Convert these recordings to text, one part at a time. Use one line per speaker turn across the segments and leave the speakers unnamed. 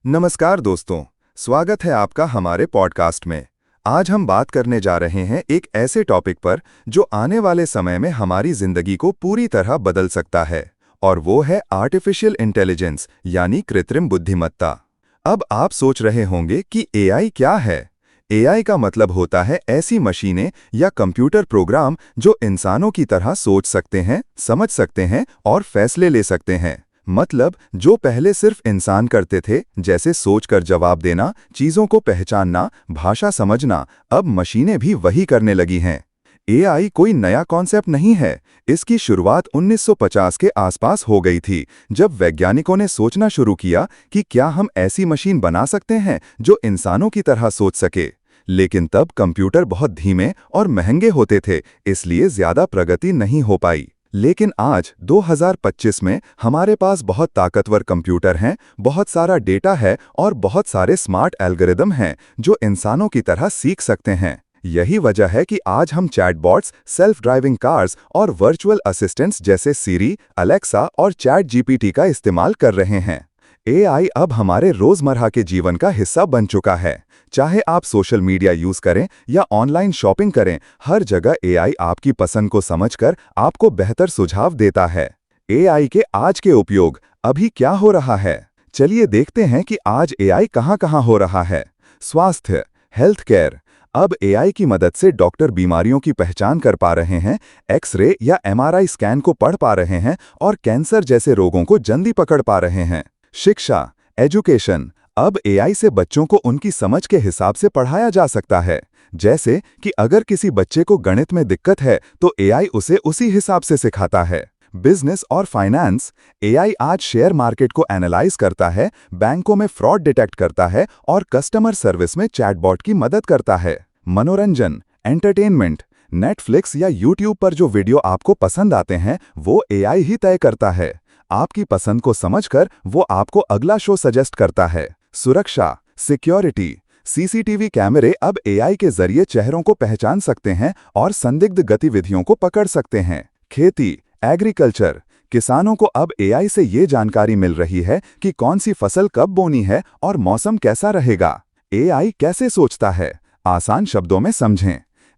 नमस्कार दोस्तों, स्वागत है आपका हमारे पॉडकास्ट में। आज हम बात करने जा रहे हैं एक ऐसे टॉपिक पर जो आने वाले समय में हमारी जिंदगी को पूरी तरह बदल सकता है, और वो है आर्टिफिशियल इंटेलिजेंस यानी कृत्रिम बुद्धिमत्ता। अब आप सोच रहे होंगे कि एआई क्या है। एआई का मतलब होता है ऐसी मशीनें या कंप्यूटर प्रोग्राम जो इंसानों की तरह सोच सकते हैं, समझ सकते हैं और फैसले ले सकते हैं। मतलब जो पहले सिर्फ इंसान करते थे, जैसे सोचकर जवाब देना, चीजों को पहचानना, भाषा समझना, अब मशीनें भी वही करने लगी हैं। एआई कोई नया कॉन्सेप्ट नहीं है। इसकी शुरुआत 1950 के आसपास हो गई थी, जब वैज्ञानिकों ने सोचना शुरू किया कि क्या हम ऐसी मशीन बना सकते हैं जो इंसानों की तरह सोच सके। लेकिन तब कंप्यूटर बहुत धीमे और महंगे होते थे, इसलिए ज्यादा प्रगति नहीं हो पाई। लेकिन आज 2025 में हमारे पास बहुत ताकतवर कंप्यूटर हैं, बहुत सारा डेटा है और बहुत सारे स्मार्ट एल्गोरिदम हैं जो इंसानों की तरह सीख सकते हैं। यही वजह है कि आज हम चैटबॉट्स, सेल्फ ड्राइविंग कार्स और वर्चुअल असिस्टेंट्स जैसे सिरी, अलेक्सा और चैट जीपीटी का इस्तेमाल कर रहे हैं। एआई अब हमारे रोजमर्रा के जीवन का हिस्सा बन चुका है। चाहे आप सोशल मीडिया यूज करें या ऑनलाइन शॉपिंग करें, हर जगह एआई आपकी पसंद को समझकर आपको बेहतर सुझाव देता है। एआई के आज के उपयोग अभी क्या हो रहा है, चलिए देखते हैं कि आज एआई कहां-कहां हो रहा है। स्वास्थ्य, हेल्थ केयर। अब एआई की मदद से डॉक्टर बीमारियों की पहचान कर पा रहे हैं, एक्सरे या एमआरआई स्कैन को पढ़ पा रहे हैं और कैंसर जैसे रोगों को जल्दी पकड़ पा रहे हैं। शिक्षा, एजुकेशन। अब एआई से बच्चों को उनकी समझ के हिसाब से पढ़ाया जा सकता है। जैसे कि अगर किसी बच्चे को गणित में दिक्कत है तो एआई उसे उसी हिसाब से सिखाता है। बिजनेस और फाइनेंस। एआई आज शेयर मार्केट को एनालाइज करता है, बैंकों में फ्रॉड डिटेक्ट करता है और कस्टमर सर्विस में चैटबॉट की मदद करता है। मनोरंजन, एंटरटेनमेंट। नेटफ्लिक्स या यूट्यूब पर जो वीडियो आपको पसंद आते हैं वो एआई ही तय करता है। आपकी पसंद को समझकर वो आपको अगला शो सजेस्ट करता है। सुरक्षा, सिक्योरिटी। सीसीटीवी कैमरे अब एआई के जरिए चेहरों को पहचान सकते हैं और संदिग्ध गतिविधियों को पकड़ सकते हैं। खेती, एग्रीकल्चर। किसानों को अब एआई से ये जानकारी मिल रही है कि कौन सी फसल कब बोनी है और मौसम कैसा रहेगा। एआई कैसे सोचता है, आसान शब्दों में समझें।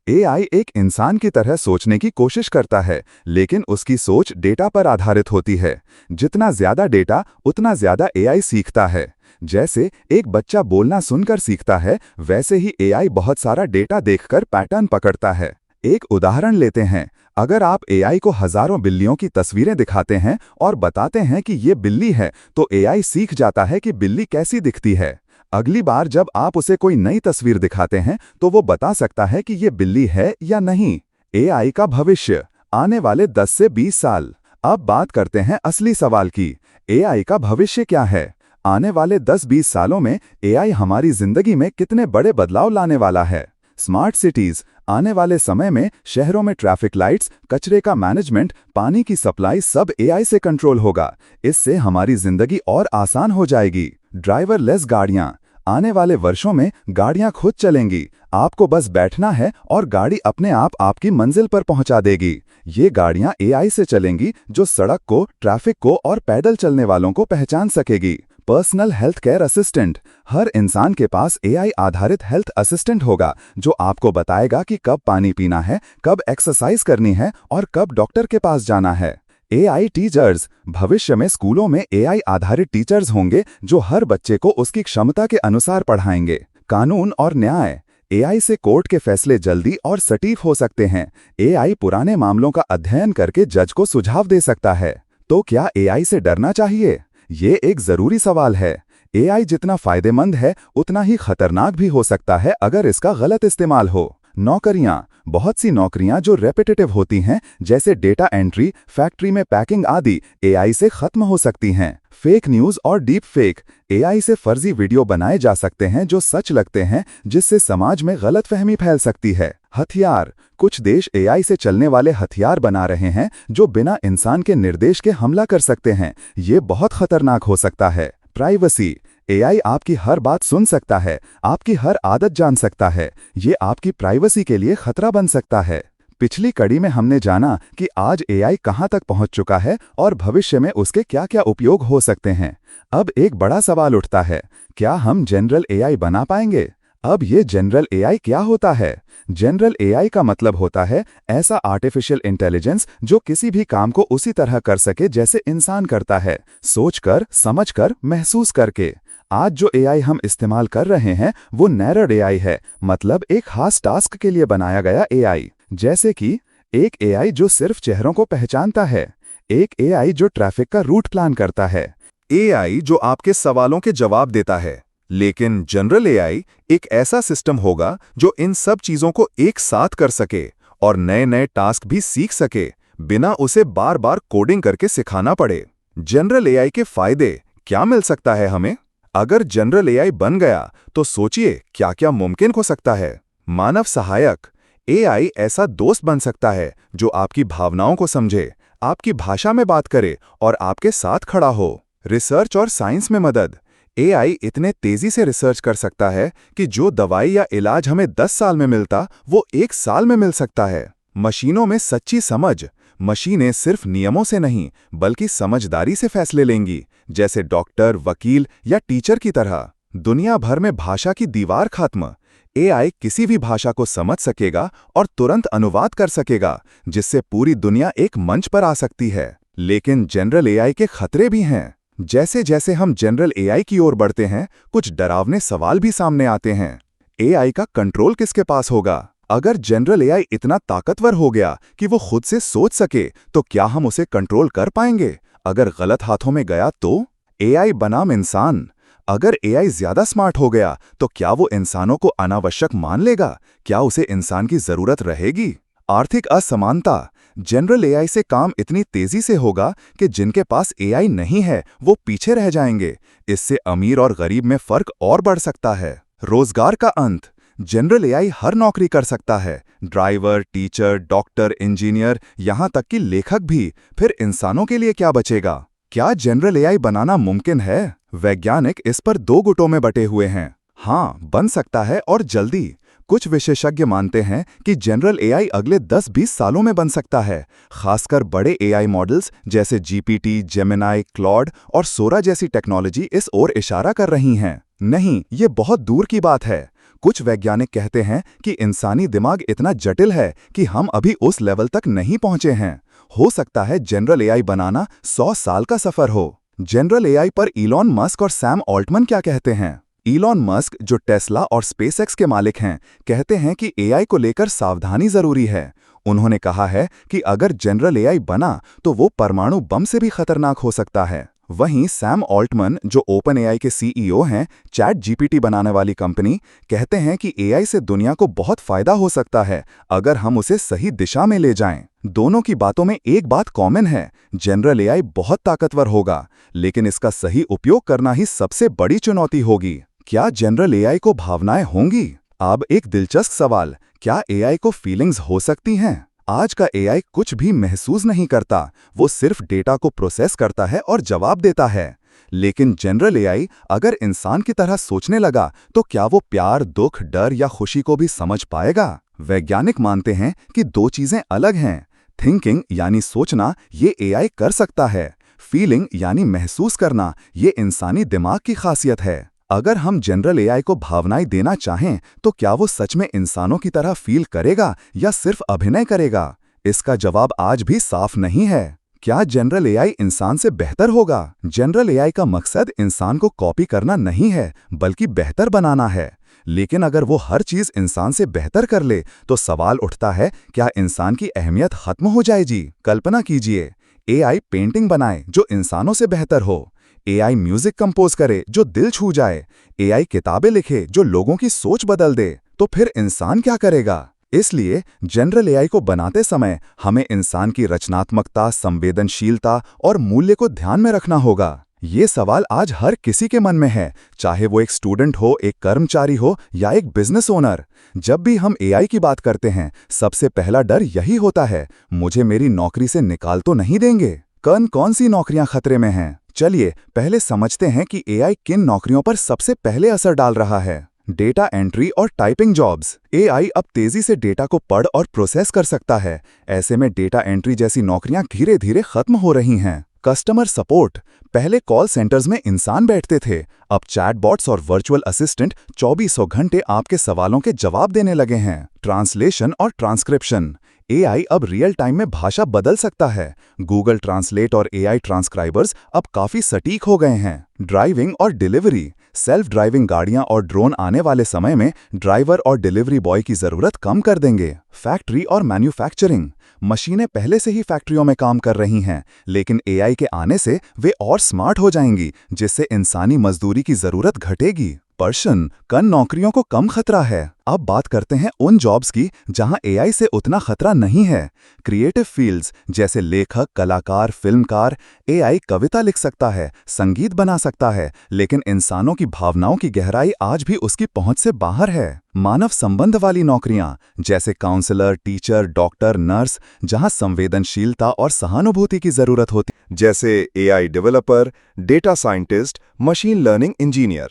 एआई एक इंसान की तरह सोचने की कोशिश करता है, लेकिन उसकी सोच डेटा पर आधारित होती है। जितना ज्यादा डेटा, उतना ज्यादा एआई सीखता है। जैसे एक बच्चा बोलना सुनकर सीखता है, वैसे ही एआई बहुत सारा डेटा देखकर पैटर्न पकड़ता है। एक उदाहरण लेते हैं। अगर आप एआई को हजारों बिल्लियों की तस्वीरें दिखाते हैं और बताते हैं कि ये बिल्ली है, तो एआई सीख जाता है कि बिल्ली कैसी दिखती है। अगली बार जब आप उसे कोई नई तस्वीर दिखाते हैं तो वो बता सकता है कि ये बिल्ली है या नहीं। एआई का भविष्य, आने वाले 10 से 20 साल। अब बात करते हैं असली सवाल की, एआई का भविष्य क्या है? आने वाले 10-20 सालों में एआई हमारी जिंदगी में कितने बड़े बदलाव लाने वाला है? Smart cities. आने वाले समय में शहरों में ट्रैफिक लाइट्स, कचरे का मैनेजमेंट, पानी की सप्लाई सब एआई से कंट्रोल होगा। इससे हमारी जिंदगी और आसान हो जाएगी। ड्राइवरलेस गाड़ियां। आने वाले वर्षों में गाड़ियां खुद चलेंगी, आपको बस बैठना है और गाड़ी अपने आप आपकी मंजिल पर पहुंचा देगी। ये गाड़ियां एआई से चलेंगी जो सड़क को, ट्रैफिक को और पैदल चलने वालों को पहचान सकेगी। Personal health care assistant. हर इंसान के पास एआई आधारित हेल्थ असिस्टेंट होगा जो आपको बताएगा कि कब पानी पीना है, कब एक्सरसाइज करनी है और कब डॉक्टर के पास जाना है। AI teachers. भविष्य में स्कूलों में एआई आधारित टीचर्स होंगे जो हर बच्चे को उसकी क्षमता के अनुसार पढ़ाएंगे। कानून और न्याय। एआई से कोर्ट के फैसले जल्दी और सटीक हो सकते हैं। एआई पुराने मामलों का अध्ययन करके जज को सुझाव दे सकता है। तो क्या एआई से डरना चाहिए? ये एक जरूरी सवाल है। एआई जितना फायदेमंद है उतना ही खतरनाक भी हो सकता है अगर इसका गलत इस्तेमाल हो। नौकरियां। बहुत सी नौकरियां जो रेपिटेटिव होती हैं, जैसे डेटा एंट्री, फैक्ट्री में पैकिंग आदि, एआई से खत्म हो सकती हैं। फेक न्यूज और डीप फेक। एआई से फर्जी वीडियो बनाए जा सकते हैं जो सच लगते हैं, जिससे समाज में गलतफहमी फैल सकती है। हथियार। कुछ देश एआई से चलने वाले हथियार बना रहे हैं जो बिना इंसान के निर्देश के हमला कर सकते हैं। ये बहुत खतरनाक हो सकता है। प्राइवेसी। एआई आपकी हर बात सुन सकता है, आपकी हर आदत जान सकता है। ये आपकी प्राइवेसी के लिए खतरा बन सकता है। पिछली कड़ी में हमने जाना कि आज एआई कहां तक पहुंच चुका है और भविष्य में उसके क्या-क्या उपयोग हो सकते हैं। अब एक बड़ा सवाल उठता है, क्या हम जनरल एआई बना पाएंगे? अब ये जनरल एआई क्या होता है? जनरल एआई का मतलब होता है ऐसा आर्टिफिशियल इंटेलिजेंस जो किसी भी काम को उसी तरह कर सके जैसे इंसान करता है, सोचकर, समझकर, महसूस करके। आज जो एआई हम इस्तेमाल कर रहे हैं वो नैरोड एआई है, मतलब एक खास टास्क के लिए बनाया गया एआई। जैसे कि एक एआई जो सिर्फ चेहरों को पहचानता है, एक एआई जो ट्रैफिक का रूट प्लान करता है, एआई जो आपके सवालों के जवाब देता है। लेकिन जनरल एआई एक ऐसा सिस्टम होगा जो इन सब चीजों को एक साथ कर सके और नए नए टास्क भी सीख सके, बिना उसे बार बार कोडिंग करके सिखाना पड़े। जनरल एआई के फायदे क्या मिल सकता है हमें? अगर जनरल एआई बन गया तो सोचिए क्या क्या मुमकिन हो सकता है। मानव सहायक एआई ऐसा दोस्त बन सकता है जो आपकी भावनाओं को समझे, आपकी भाषा में बात करे और आपके साथ खड़ा हो। रिसर्च और साइंस में मदद एआई इतने तेजी से रिसर्च कर सकता है कि जो दवाई या इलाज हमें 10 साल में मिलता वो 1 साल में मिल सकता है। मशीनों में सच्ची समझ मशीनें सिर्फ नियमों से नहीं बल्कि समझदारी से फैसले लेंगी, जैसे डॉक्टर, वकील या टीचर की तरह। दुनिया भर में भाषा की दीवार खत्म। एआई किसी भी भाषा को समझ सकेगा और तुरंत अनुवाद कर सकेगा, जिससे पूरी दुनिया एक मंच पर आ सकती है। लेकिन जनरल एआई के खतरे भी हैं। जैसे जैसे हम जनरल एआई की ओर बढ़ते हैं, कुछ डरावने सवाल भी सामने आते हैं। एआई का कंट्रोल किसके पास होगा? अगर जनरल एआई इतना ताकतवर हो गया कि वो खुद से सोच सके, तो क्या हम उसे कंट्रोल कर पाएंगे? अगर गलत हाथों में गया तो? एआई बनाम इंसान अगर एआई ज्यादा स्मार्ट हो गया तो क्या वो इंसानों को अनावश्यक मान लेगा? क्या उसे इंसान की जरूरत रहेगी? आर्थिक असमानता जनरल एआई से काम इतनी तेजी से होगा कि जिनके पास एआई नहीं है वो पीछे रह जाएंगे। इससे अमीर और गरीब में फर्क और बढ़ सकता है। रोजगार का अंत जनरल एआई हर नौकरी कर सकता है, ड्राइवर, टीचर, डॉक्टर, इंजीनियर, यहां तक कि लेखक भी। फिर इंसानों के लिए क्या बचेगा? क्या जनरल एआई बनाना मुमकिन है? वैज्ञानिक इस पर 2 गुटों में बटे हुए हैं। हाँ, बन सकता है और जल्दी। कुछ विशेषज्ञ मानते हैं कि जनरल एआई अगले 10-20 सालों में बन सकता है। खासकर बड़े एआई मॉडल्स जैसे जीपीटी, जेमिनाई, क्लॉड और सोरा जैसी टेक्नोलॉजी इस ओर इशारा कर रही हैं। नहीं, ये बहुत दूर की बात है। कुछ वैज्ञानिक कहते हैं कि इंसानी दिमाग इतना जटिल है कि हम अभी उस लेवल तक नहीं पहुंचे हैं। हो सकता है जनरल एआई बनाना 100 साल का सफर हो। जनरल एआई पर इलॉन मस्क और सैम ऑल्टमन क्या कहते हैं? इलॉन मस्क, जो टेस्ला और स्पेसएक्स के मालिक हैं, कहते हैं कि एआई को लेकर सावधानी जरूरी है। उन्होंने कहा है कि अगर जनरल एआई बना तो वो परमाणु बम से भी खतरनाक हो सकता है। वहीं सैम ऑल्टमन, जो ओपन एआई के सीईओ हैं, चैट जीपीटी बनाने वाली कंपनी, कहते हैं कि एआई से दुनिया को बहुत फायदा हो सकता है अगर हम उसे सही दिशा में ले जाएं। दोनों की बातों में एक बात कॉमन है, जनरल एआई बहुत ताकतवर होगा, लेकिन इसका सही उपयोग करना ही सबसे बड़ी चुनौती होगी। क्या जनरल एआई को भावनाएं होंगी? अब एक दिलचस्प सवाल, क्या एआई को फीलिंग्स हो सकती हैं? आज का एआई कुछ भी महसूस नहीं करता, वो सिर्फ डेटा को प्रोसेस करता है और जवाब देता है। लेकिन जनरल एआई अगर इंसान की तरह सोचने लगा तो क्या वो प्यार, दुख, डर या खुशी को भी समझ पाएगा? वैज्ञानिक मानते हैं कि 2 चीजें अलग हैं। थिंकिंग यानी सोचना, ये एआई कर सकता है। फीलिंग यानी महसूस करना, ये इंसानी दिमाग की खासियत है। अगर हम जनरल एआई को भावनाएं देना चाहें तो क्या वो सच में इंसानों की तरह फील करेगा या सिर्फ अभिनय करेगा? इसका जवाब आज भी साफ नहीं है। क्या जनरल एआई इंसान से बेहतर होगा? जनरल एआई का मकसद इंसान को कॉपी करना नहीं है, बल्कि बेहतर बनाना है। लेकिन अगर वो हर चीज इंसान से बेहतर कर ले तो सवाल उठता है, क्या इंसान की अहमियत खत्म हो जाएगी? कल्पना कीजिए, एआई पेंटिंग बनाए जो इंसानों से बेहतर हो, एआई म्यूजिक कंपोज करे जो दिल छू जाए, एआई किताबें लिखे जो लोगों की सोच बदल दे, तो फिर इंसान क्या करेगा? इसलिए जनरल एआई को बनाते समय हमें इंसान की रचनात्मकता, संवेदनशीलता और मूल्य को ध्यान में रखना होगा। ये सवाल आज हर किसी के मन में है, चाहे वो एक स्टूडेंट हो, एक कर्मचारी हो या एक बिजनेस ओनर। जब भी हम एआई की बात करते हैं, सबसे पहला डर यही होता है, मुझे मेरी नौकरी से निकाल तो नहीं देंगे? कौन सी नौकरियां खतरे में हैं? चलिए पहले समझते हैं कि एआई किन नौकरियों पर सबसे पहले असर डाल रहा है। डेटा एंट्री और टाइपिंग जॉब्स। एआई अब तेजी से डेटा को पढ़ और प्रोसेस कर सकता है। ऐसे में डेटा एंट्री जैसी नौकरियां धीरे धीरे खत्म हो रही हैं। Customer support. पहले कॉल सेंटर्स में इंसान बैठते थे, अब चैटबॉट्स और वर्चुअल असिस्टेंट 2400 घंटे आपके सवालों के जवाब देने लगे हैं। ट्रांसलेशन और ट्रांसक्रिप्शन। एआई अब रियल टाइम में भाषा बदल सकता है। गूगल ट्रांसलेट और एआई ट्रांसक्राइबर्स अब काफी सटीक हो गए हैं। ड्राइविंग और डिलीवरी। सेल्फ ड्राइविंग गाड़ियां और ड्रोन आने वाले समय में ड्राइवर और डिलीवरी बॉय की जरूरत कम कर देंगे। फैक्ट्री और मैन्युफैक्चरिंग। मशीनें पहले से ही फैक्ट्रियों में काम कर रही हैं, लेकिन एआई के आने से वे और स्मार्ट हो जाएंगी, जिससे इंसानी मजदूरी की जरूरत घटेगी। पर्सन कन नौकरियों को कम खतरा है। अब बात करते हैं उन जॉब्स की जहां एआई से उतना खतरा नहीं है। क्रिएटिव फील्ड्स जैसे लेखक, कलाकार, फिल्मकार। एआई कविता लिख सकता है, संगीत बना सकता है, लेकिन इंसानों की भावनाओं की गहराई आज भी उसकी पहुंच से बाहर है। मानव संबंध वाली नौकरियां जैसे काउंसलर, टीचर, डॉक्टर, नर्स, जहां संवेदनशीलता और सहानुभूति की जरूरत होती, जैसे AI developer, data scientist, machine learning engineer.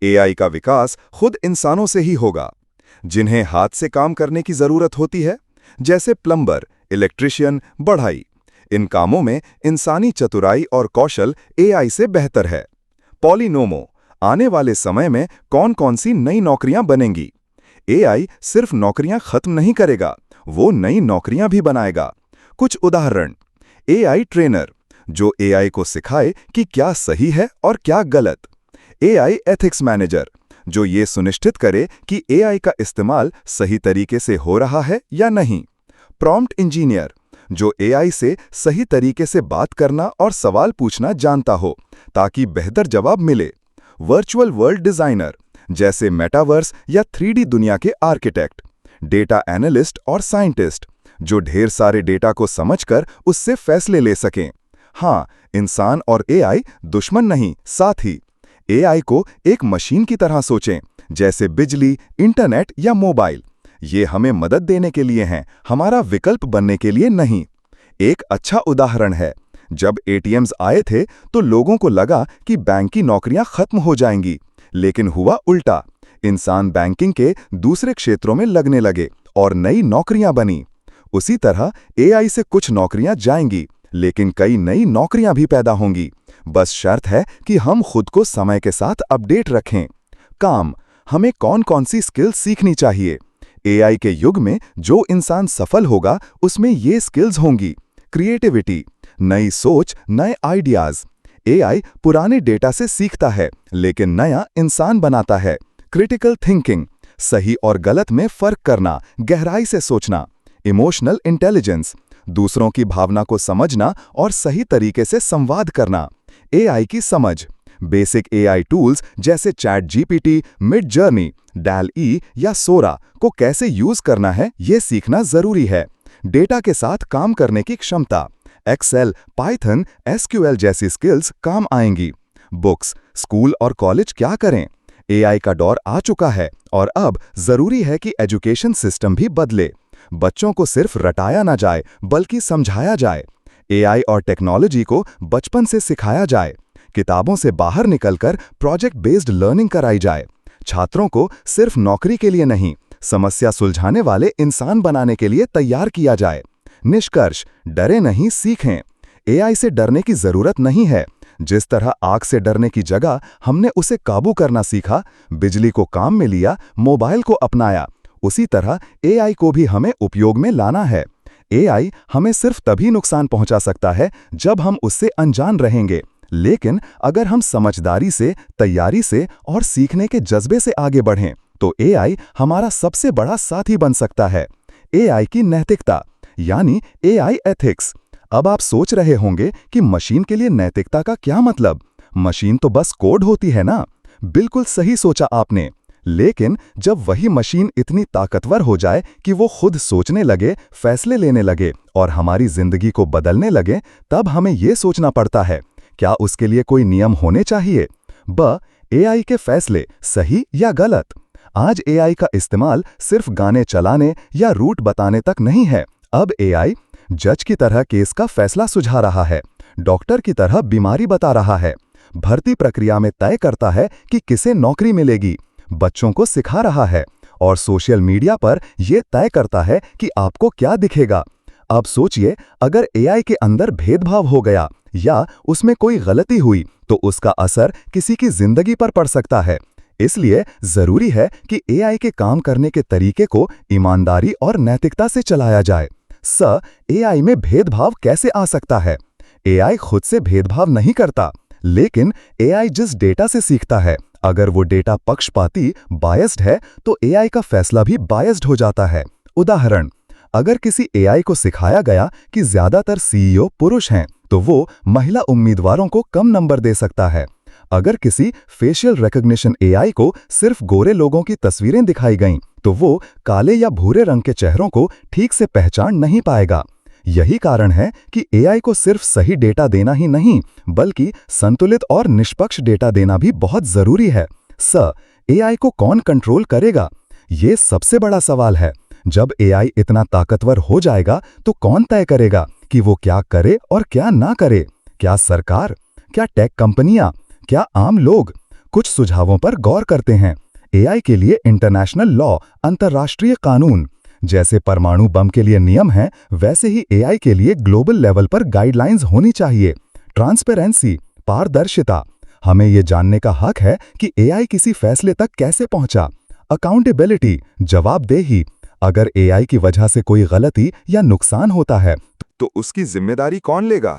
AI का विकास खुद इंसानों से ही होगा। जिन्हें हाथ से काम करने की जरूरत होती है, जैसे प्लम्बर, इलेक्ट्रिशियन, बढ़ई, इन कामों में इंसानी चतुराई और कौशल एआई से बेहतर है। पॉलिनोमो, आने वाले समय में कौन कौन सी नई नौकरियां बनेंगी। एआई सिर्फ नौकरियां खत्म नहीं करेगा, वो नई नौकरियां भी बनाएगा। कुछ उदाहरण। एआई ट्रेनर, जो एआई को सिखाए कि क्या सही है और क्या गलत। एआई एथिक्स मैनेजर, जो ये सुनिश्चित करे कि एआई का इस्तेमाल सही तरीके से हो रहा है या नहीं। प्रॉम्प्ट इंजीनियर, जो एआई से सही तरीके से बात करना और सवाल पूछना जानता हो, ताकि बेहतर जवाब मिले। वर्चुअल वर्ल्ड डिजाइनर, जैसे मेटावर्स या 3D दुनिया के आर्किटेक्ट। डेटा एनालिस्ट और साइंटिस्ट, जो ढेर सारे डेटा को समझकर उससे फैसले ले सकें। हाँ, इंसान और एआई दुश्मन नहीं, साथ ही। एआई को एक मशीन की तरह सोचें, जैसे बिजली, इंटरनेट या मोबाइल। ये हमें मदद देने के लिए हैं, हमारा विकल्प बनने के लिए नहीं। एक अच्छा उदाहरण है, जब एटीएम्स आए थे तो लोगों को लगा कि बैंक की नौकरियां खत्म हो जाएंगी, लेकिन हुआ उल्टा। इंसान बैंकिंग के दूसरे क्षेत्रों में लगने लगे और नई नौकरियां बनी। उसी तरह एआई से कुछ नौकरियां जाएंगी, लेकिन कई नई नौकरियां भी पैदा होंगी। बस शर्त है कि हम खुद को समय के साथ अपडेट रखें। काम, हमें कौन कौन सी स्किल्स सीखनी चाहिए। एआई के युग में जो इंसान सफल होगा, उसमें ये स्किल्स होंगी। क्रिएटिविटी, नई सोच, नए आइडियाज। एआई पुराने डेटा से सीखता है, लेकिन नया इंसान बनाता है। क्रिटिकल थिंकिंग, सही और गलत में फर्क करना, गहराई से सोचना। इमोशनल इंटेलिजेंस, दूसरों की भावना को समझना और सही तरीके से संवाद करना। एआई की समझ, बेसिक एआई टूल्स जैसे चैट जीपीटी, मिड जर्नी, डैल-ई या सोरा को कैसे यूज करना है, ये सीखना जरूरी है। डेटा के साथ काम करने की क्षमता, एक्सेल, पाइथन, एसक्यूएल जैसी स्किल्स काम आएंगी। बुक्स, स्कूल और कॉलेज क्या करें। एआई का दौर आ चुका है और अब जरूरी है कि एजुकेशन सिस्टम भी बदले। बच्चों को सिर्फ रटाया ना जाए, बल्कि समझाया जाए। एआई और टेक्नोलॉजी को बचपन से सिखाया जाए। किताबों से बाहर निकलकर प्रोजेक्ट बेस्ड लर्निंग कराई जाए। छात्रों को सिर्फ नौकरी के लिए नहीं, समस्या सुलझाने वाले इंसान बनाने के लिए तैयार किया जाए। निष्कर्ष, डरे नहीं, सीखें। एआई से डरने की जरूरत नहीं है। जिस तरह आग से डरने की जगह हमने उसे काबू करना सीखा, बिजली को काम में लिया, मोबाइल को अपनाया, उसी तरह एआई को भी हमें उपयोग में लाना है। एआई हमें सिर्फ तभी नुकसान पहुंचा सकता है जब हम उससे अनजान रहेंगे, लेकिन अगर हम समझदारी से, तैयारी से और सीखने के जज्बे से आगे बढ़ें, तो एआई हमारा सबसे बड़ा साथी बन सकता है। एआई की नैतिकता, यानी एआई एथिक्स। अब आप सोच रहे होंगे कि मशीन के लिए नैतिकता का क्या मतलब? मशीन तो बस कोड होती है ना? बिल्कुल सही सोचा आपने। लेकिन जब वही मशीन इतनी ताकतवर हो जाए कि वो खुद सोचने लगे, फैसले लेने लगे और हमारी जिंदगी को बदलने लगे, तब हमें ये सोचना पड़ता है, क्या उसके लिए कोई नियम होने चाहिए? एआई के फैसले सही या गलत? आज एआई का इस्तेमाल सिर्फ गाने चलाने या रूट बताने तक नहीं है। अब एआई जज की तरह केस का फैसला सुझा रहा है, डॉक्टर की तरह बीमारी बता रहा है, भर्ती प्रक्रिया में तय करता है कि किसे नौकरी मिलेगी, बच्चों को सिखा रहा है और सोशल मीडिया पर यह तय करता है कि आपको क्या दिखेगा। अब सोचिए, अगर एआई के अंदर भेदभाव हो गया या उसमें कोई गलती हुई तो उसका असर किसी की जिंदगी पर पड़ सकता है। इसलिए जरूरी है कि एआई के काम करने के तरीके को ईमानदारी और नैतिकता से चलाया जाए। एआई में भेदभाव कैसे आ सकता है? एआई खुद से भेदभाव नहीं करता, लेकिन एआई जिस डेटा से सीखता है, अगर वो डेटा पक्षपाती बायस्ड है तो एआई का फैसला भी बायस्ड हो जाता है। उदाहरण, अगर किसी एआई को सिखाया गया कि ज्यादातर सीईओ पुरुष हैं, तो वो महिला उम्मीदवारों को कम नंबर दे सकता है। अगर किसी फेशियल रिकॉग्निशन एआई को सिर्फ गोरे लोगों की तस्वीरें दिखाई गईं, तो वो काले या भूरे रंग के चेहरों को ठीक से पहचान नहीं पाएगा। यही कारण है कि एआई को सिर्फ सही डेटा देना ही नहीं, बल्कि संतुलित और निष्पक्ष डेटा देना भी बहुत जरूरी है। एआई को कौन कंट्रोल करेगा? ये सबसे बड़ा सवाल है। जब एआई इतना ताकतवर हो जाएगा तो कौन तय करेगा कि वो क्या करे और क्या ना करे? क्या सरकार? क्या टेक कंपनियां? क्या आम लोग? कुछ सुझावों पर गौर करते हैं। एआई के लिए इंटरनेशनल लॉ, अंतर्राष्ट्रीय कानून। जैसे परमाणु बम के लिए नियम हैं, वैसे ही एआई के लिए ग्लोबल लेवल पर गाइडलाइंस होनी चाहिए। ट्रांसपेरेंसी, पारदर्शिता। हमें ये जानने का हक है कि एआई किसी फैसले तक कैसे पहुंचा। अकाउंटेबिलिटी, जवाबदेही। अगर एआई की वजह से कोई गलती या नुकसान होता है तो उसकी जिम्मेदारी कौन लेगा?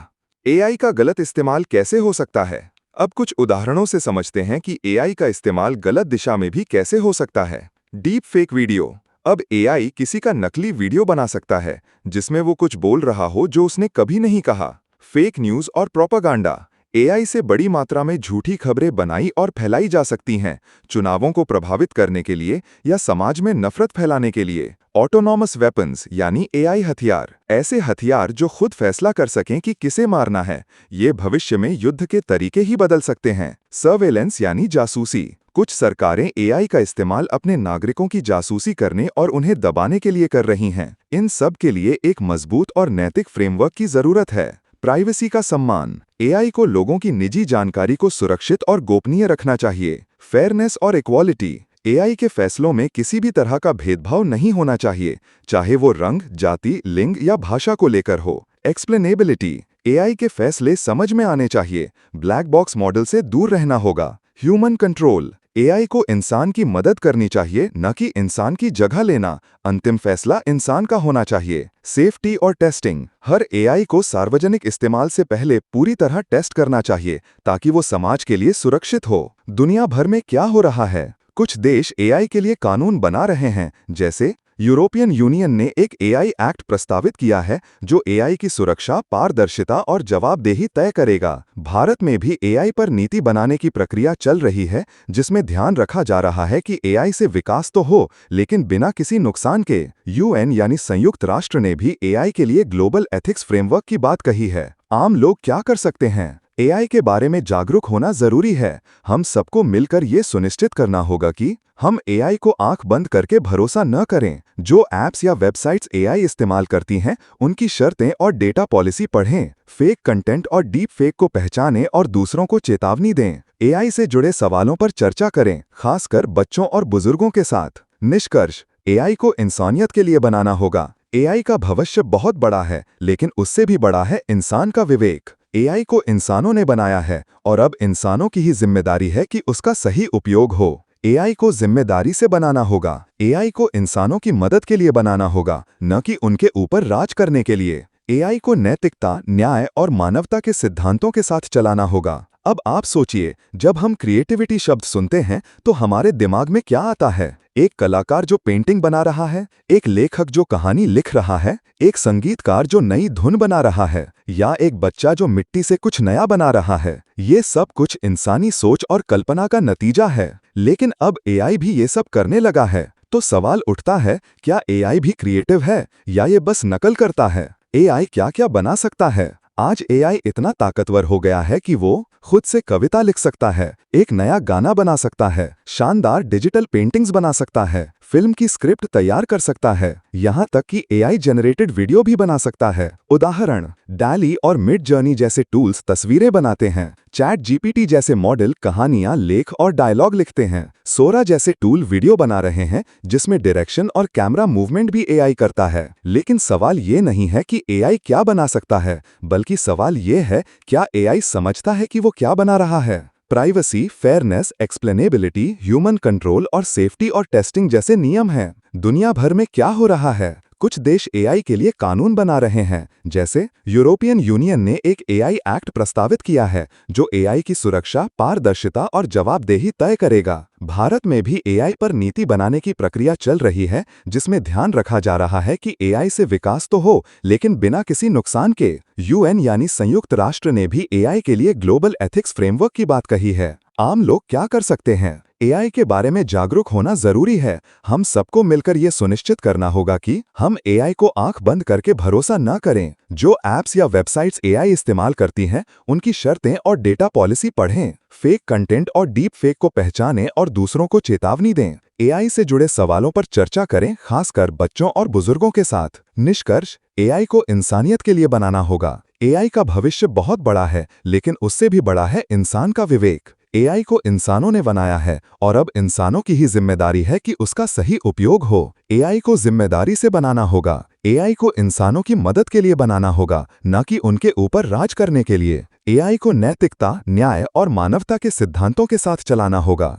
एआई का गलत इस्तेमाल कैसे हो सकता है? अब कुछ उदाहरणों से समझते हैं कि एआई का इस्तेमाल गलत दिशा में भी कैसे हो सकता है। Deep fake video. अब एआई किसी का नकली वीडियो बना सकता है जिसमें वो कुछ बोल रहा हो जो उसने कभी नहीं कहा। फेक न्यूज और प्रोपागेंडा। एआई से बड़ी मात्रा में झूठी खबरें बनाई और फैलाई जा सकती हैं, चुनावों को प्रभावित करने के लिए या समाज में नफरत फैलाने के लिए। ऑटोनॉमस वेपन्स यानी एआई हथियार। ऐसे हथियार जो खुद फैसला कर सकें कि किसे मारना है। ये भविष्य में युद्ध के तरीके ही बदल सकते हैं। सर्वेलेंस यानी जासूसी। कुछ सरकारें एआई का इस्तेमाल अपने नागरिकों की जासूसी करने और उन्हें दबाने के लिए कर रही हैं। इन सब के लिए एक मजबूत और नैतिक फ्रेमवर्क की जरूरत है। प्राइवेसी का सम्मान। एआई को लोगों की निजी जानकारी को सुरक्षित और गोपनीय रखना चाहिए। फेयरनेस और इक्वालिटी। एआई के फैसलों में किसी भी तरह का भेदभाव नहीं होना चाहिए, चाहे वो रंग, जाति, लिंग या भाषा को लेकर हो। एक्सप्लेनेबिलिटी। एआई के फैसले समझ में आने चाहिए, ब्लैक बॉक्स मॉडल से दूर रहना होगा। Human control. एआई को इंसान की मदद करनी चाहिए, न कि इंसान की जगह लेना। अंतिम फैसला इंसान का होना चाहिए। सेफ्टी और टेस्टिंग। हर एआई को सार्वजनिक इस्तेमाल से पहले पूरी तरह टेस्ट करना चाहिए ताकि वो समाज के लिए सुरक्षित हो। दुनिया भर में क्या हो रहा है? कुछ देश एआई के लिए कानून बना रहे हैं, जैसे यूरोपियन यूनियन ने एक एआई एक्ट प्रस्तावित किया है जो एआई की सुरक्षा, पारदर्शिता और जवाबदेही तय करेगा। भारत में भी एआई पर नीति बनाने की प्रक्रिया चल रही है, जिसमें ध्यान रखा जा रहा है कि एआई से विकास तो हो, लेकिन बिना किसी नुकसान के। यूएन यानी संयुक्त राष्ट्र ने भी एआई के लिए ग्लोबल एथिक्स फ्रेमवर्क की बात कही है। आम लोग क्या कर सकते हैं? एआई के बारे में जागरूक होना जरूरी है। हम सबको मिलकर ये सुनिश्चित करना होगा कि हम एआई को आंख बंद करके भरोसा न करें। जो ऐप्स या वेबसाइट्स एआई इस्तेमाल करती हैं, उनकी शर्तें और डेटा पॉलिसी पढ़ें। फेक कंटेंट और डीप फेक को पहचानें और दूसरों को चेतावनी दें। एआई से जुड़े सवालों पर चर्चा करें, खासकर बच्चों और बुजुर्गों के साथ। निष्कर्ष, एआई को इंसानियत के लिए बनाना होगा। एआई का भविष्य बहुत बड़ा है, लेकिन उससे भी बड़ा है इंसान का विवेक। एआई को इंसानों ने बनाया है और अब इंसानों की ही जिम्मेदारी है कि उसका सही उपयोग हो। एआई को जिम्मेदारी से बनाना होगा। एआई को इंसानों की मदद के लिए बनाना होगा, न कि उनके ऊपर राज करने के लिए। एआई को नैतिकता, न्याय और मानवता के सिद्धांतों के साथ चलाना होगा। अब आप सोचिए, जब हम क्रिएटिविटी शब्द सुनते हैं तो हमारे दिमाग में क्या आता है? एक कलाकार जो पेंटिंग बना रहा है, एक लेखक जो कहानी लिख रहा है, एक संगीतकार जो नई धुन बना रहा है, या एक बच्चा जो मिट्टी से कुछ नया बना रहा है। ये सब कुछ इंसानी सोच और कल्पना का नतीजा है। लेकिन अब एआई भी ये सब करने लगा है, तो सवाल उठता है, क्या एआई भी क्रिएटिव है या ये बस नकल करता है? एआई क्या क्या बना सकता है? आज एआई इतना ताकतवर हो गया है कि वो खुद से कविता लिख सकता है, एक नया गाना बना सकता है, शानदार डिजिटल पेंटिंग्स बना सकता है, फिल्म की स्क्रिप्ट तैयार कर सकता है, यहाँ तक कि एआई जनरेटेड वीडियो भी बना सकता है। उदाहरण, डैली और मिड जर्नी जैसे टूल्स तस्वीरें बनाते हैं, चैट जीपीटी जैसे मॉडल कहानियां, लेख और डायलॉग लिखते हैं, सोरा जैसे टूल वीडियो बना रहे हैं जिसमें डायरेक्शन और कैमरा मूवमेंट भी एआई करता है। लेकिन सवाल ये नहीं है कि एआई क्या बना सकता है, बल्कि सवाल ये है, क्या एआई समझता है कि वो क्या बना रहा है? प्राइवेसी, फेयरनेस, एक्सप्लेनेबिलिटी, ह्यूमन कंट्रोल और सेफ्टी और टेस्टिंग जैसे नियम हैं। दुनिया भर में क्या हो रहा है? कुछ देश एआई के लिए कानून बना रहे हैं, जैसे यूरोपियन यूनियन ने एक एआई एक्ट प्रस्तावित किया है जो एआई की सुरक्षा, पारदर्शिता और जवाबदेही तय करेगा। भारत में भी एआई पर नीति बनाने की प्रक्रिया चल रही है, जिसमें ध्यान रखा जा रहा है कि एआई से विकास तो हो, लेकिन बिना किसी नुकसान के। यूएन यानी संयुक्त राष्ट्र ने भी एआई के लिए ग्लोबल एथिक्स फ्रेमवर्क की बात कही है। आम लोग क्या कर सकते हैं? एआई के बारे में जागरूक होना जरूरी है। हम सबको मिलकर ये सुनिश्चित करना होगा कि हम एआई को आंख बंद करके भरोसा न करें। जो ऐप्स या वेबसाइट्स एआई इस्तेमाल करती हैं, उनकी शर्तें और डेटा पॉलिसी पढ़ें। फेक कंटेंट और डीप फेक को पहचानें और दूसरों को चेतावनी दें। एआई से जुड़े सवालों पर चर्चा करें, खासकर बच्चों और बुजुर्गों के साथ। निष्कर्ष, एआई को इंसानियत के लिए बनाना होगा। एआई का भविष्य बहुत बड़ा है, लेकिन उससे भी बड़ा है इंसान का विवेक। एआई को इंसानों ने बनाया है और अब इंसानों की ही जिम्मेदारी है कि उसका सही उपयोग हो। एआई को जिम्मेदारी से बनाना होगा। एआई को इंसानों की मदद के लिए बनाना होगा, न कि उनके ऊपर राज करने के लिए। एआई को नैतिकता, न्याय और मानवता के सिद्धांतों के साथ चलाना होगा।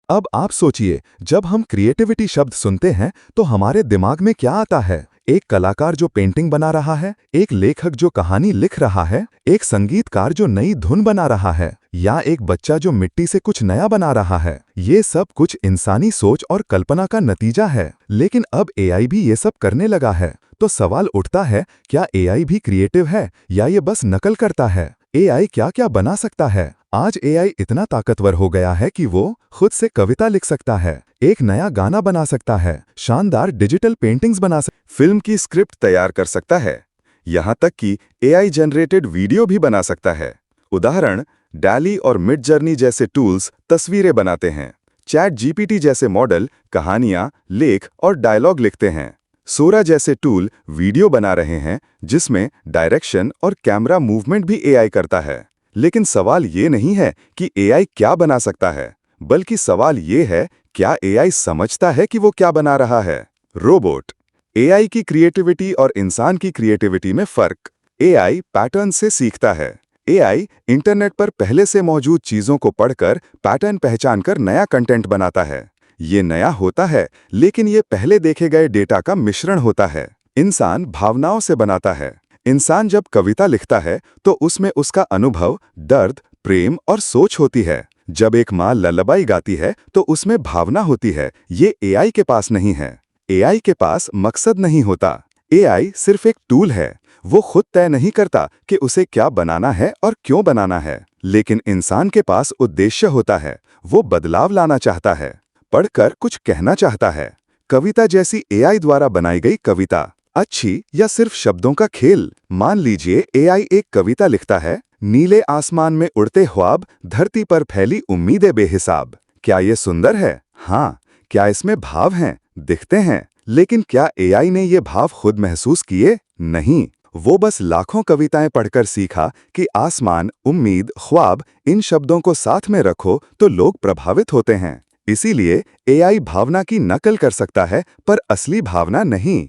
अब आप सोचिए, जब हम क्रिएटिविटी शब्द सुनते हैं तो हमारे दिमाग में क्या आता है? एक कलाकार जो पेंटिंग बना रहा है, एक लेखक जो कहानी लिख रहा है, एक संगीतकार जो नई धुन बना रहा है, या एक बच्चा जो मिट्टी से कुछ नया बना रहा है। ये सब कुछ इंसानी सोच और कल्पना का नतीजा है। लेकिन अब एआई भी ये सब करने लगा है। तो सवाल उठता है, क्या एआई भी क्रिएटिव है या ये बस नकल करता है? एआई क्या क्या बना सकता है? आज एआई इतना ताकतवर हो गया है कि वो खुद से कविता लिख सकता है, एक नया गाना बना सकता है, शानदार डिजिटल पेंटिंग्स बना सकता है, फिल्म की स्क्रिप्ट तैयार कर सकता है, यहाँ तक कि एआई जनरेटेड वीडियो भी बना सकता है। उदाहरण, डैली और मिड जर्नी जैसे टूल्स तस्वीरें बनाते हैं, चैट जीपीटी जैसे मॉडल कहानियां, लेख और डायलॉग लिखते हैं, सोरा जैसे टूल वीडियो बना रहे हैं जिसमें डायरेक्शन और कैमरा मूवमेंट भी एआई करता है। लेकिन सवाल ये नहीं है कि एआई क्या बना सकता है, बल्कि सवाल ये है, क्या एआई समझता है कि वो क्या बना रहा है? रोबोट। एआई की क्रिएटिविटी और इंसान की क्रिएटिविटी में फर्क। एआई पैटर्न से सीखता है। एआई इंटरनेट पर पहले से मौजूद चीजों को पढ़कर पैटर्न पहचानकर नया कंटेंट बनाता है। ये नया होता है, लेकिन ये पहले देखे गए डेटा का मिश्रण होता है। इंसान भावनाओं से बनाता है। इंसान जब कविता लिखता है तो उसमें उसका अनुभव, दर्द, प्रेम और सोच होती है। जब एक माँ लल्लबाई गाती है तो उसमें भावना होती है। ये एआई के पास नहीं है। एआई के पास मकसद नहीं होता। एआई सिर्फ एक टूल है। वो खुद तय नहीं करता कि उसे क्या बनाना है और क्यों बनाना है। लेकिन इंसान के पास उद्देश्य होता है। वो बदलाव लाना चाहता है, पढ़कर कुछ कहना चाहता है। कविता जैसी एआई द्वारा बनाई गई कविता अच्छी या सिर्फ शब्दों का खेल? मान लीजिए एआई एक कविता लिखता है, नीले आसमान में उड़ते ख्वाब, धरती पर फैली उम्मीदें बेहिसाब। क्या ये सुंदर है? हाँ। क्या इसमें भाव हैं? दिखते हैं। लेकिन क्या एआई ने ये भाव खुद महसूस किए? नहीं। वो बस लाखों कविताएं पढ़कर सीखा कि आसमान, उम्मीद, ख्वाब, इन शब्दों को साथ में रखो तो लोग प्रभावित होते हैं। इसीलिए एआई भावना की नकल कर सकता है, पर असली भावना नहीं।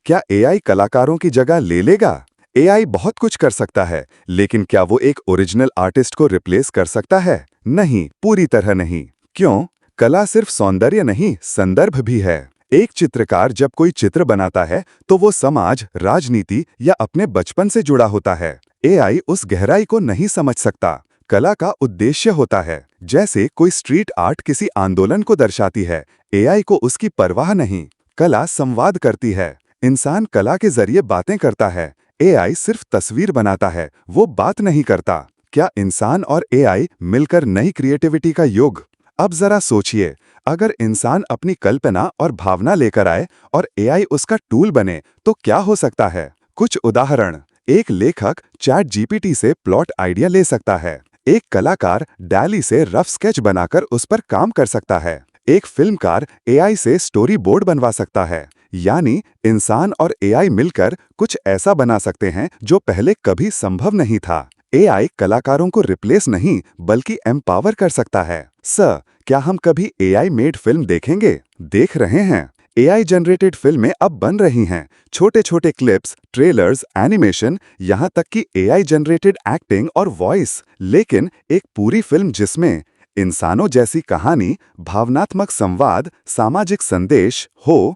क्या एआई कलाकारों की जगह ले लेगा? एआई बहुत कुछ कर सकता है, लेकिन क्या वो एक ओरिजिनल आर्टिस्ट को रिप्लेस कर सकता है? नहीं, पूरी तरह नहीं। क्यों? कला सिर्फ सौंदर्य नहीं, संदर्भ भी है। एक चित्रकार जब कोई चित्र बनाता है तो वो समाज, राजनीति या अपने बचपन से जुड़ा होता है। एआई उस गहराई को नहीं समझ सकता। कला का उद्देश्य होता है। जैसे कोई स्ट्रीट आर्ट किसी आंदोलन को दर्शाती है, एआई को उसकी परवाह नहीं। कला संवाद करती है। इंसान कला के जरिए बातें करता है। एआई सिर्फ तस्वीर बनाता है, वो बात नहीं करता। क्या इंसान और एआई मिलकर नई क्रिएटिविटी का युग? अब जरा सोचिए, अगर इंसान अपनी कल्पना और भावना लेकर आए और एआई उसका टूल बने तो क्या हो सकता है? कुछ उदाहरण। एक लेखक चैट जीपीटी से प्लॉट आइडिया ले सकता है। एक कलाकार डैली से रफ स्केच बनाकर उस पर काम कर सकता है। एक फिल्मकार एआई से स्टोरी बोर्ड बनवा सकता है। यानी इंसान और एआई मिलकर कुछ ऐसा बना सकते हैं जो पहले कभी संभव नहीं था। एआई कलाकारों को रिप्लेस नहीं बल्कि एम्पावर कर सकता है। सर, क्या हम कभी एआई मेड फिल्म देखेंगे? देख रहे हैं। एआई जनरेटेड फिल्में अब बन रही हैं। छोटे छोटे क्लिप्स, ट्रेलर्स, एनिमेशन, यहाँ तक कि एआई जनरेटेड एक्टिंग और वॉइस। लेकिन एक पूरी फिल्म जिसमें इंसानों जैसी कहानी, भावनात्मक संवाद, सामाजिक संदेश हो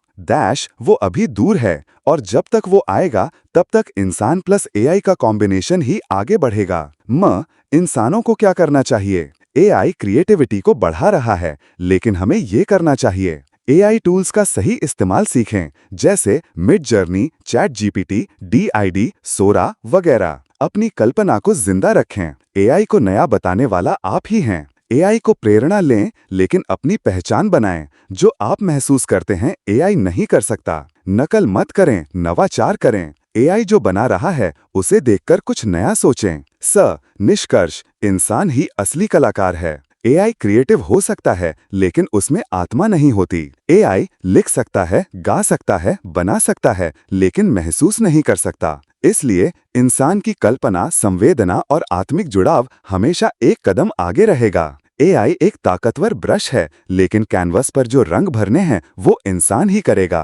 वो अभी दूर है। और जब तक वो आएगा तब तक इंसान प्लस एआई का कॉम्बिनेशन ही आगे बढ़ेगा। इंसानों को क्या करना चाहिए? एआई क्रिएटिविटी को बढ़ा रहा है, लेकिन हमें ये करना चाहिए। एआई टूल्स का सही इस्तेमाल सीखें, जैसे Midjourney, ChatGPT, DID, Sora वगैरह। अपनी कल्पना को जिंदा रखें। एआई को नया बताने वाला आप ही हैं। एआई को प्रेरणा लें, लेकिन अपनी पहचान बनाएं। जो आप महसूस करते हैं एआई नहीं कर सकता। नकल मत करें, नवाचार करें। एआई जो बना रहा है उसे देखकर कुछ नया सोचें। निष्कर्ष, इंसान ही असली कलाकार है। एआई क्रिएटिव हो सकता है, लेकिन उसमें आत्मा नहीं होती। एआई लिख सकता है, गा सकता है, बना सकता है, लेकिन महसूस नहीं कर सकता। इसलिए इंसान की कल्पना, संवेदना और आत्मिक जुड़ाव हमेशा एक कदम आगे रहेगा। एआई एक ताकतवर ब्रश है, लेकिन कैनवस पर जो रंग भरने हैं वो इंसान ही करेगा।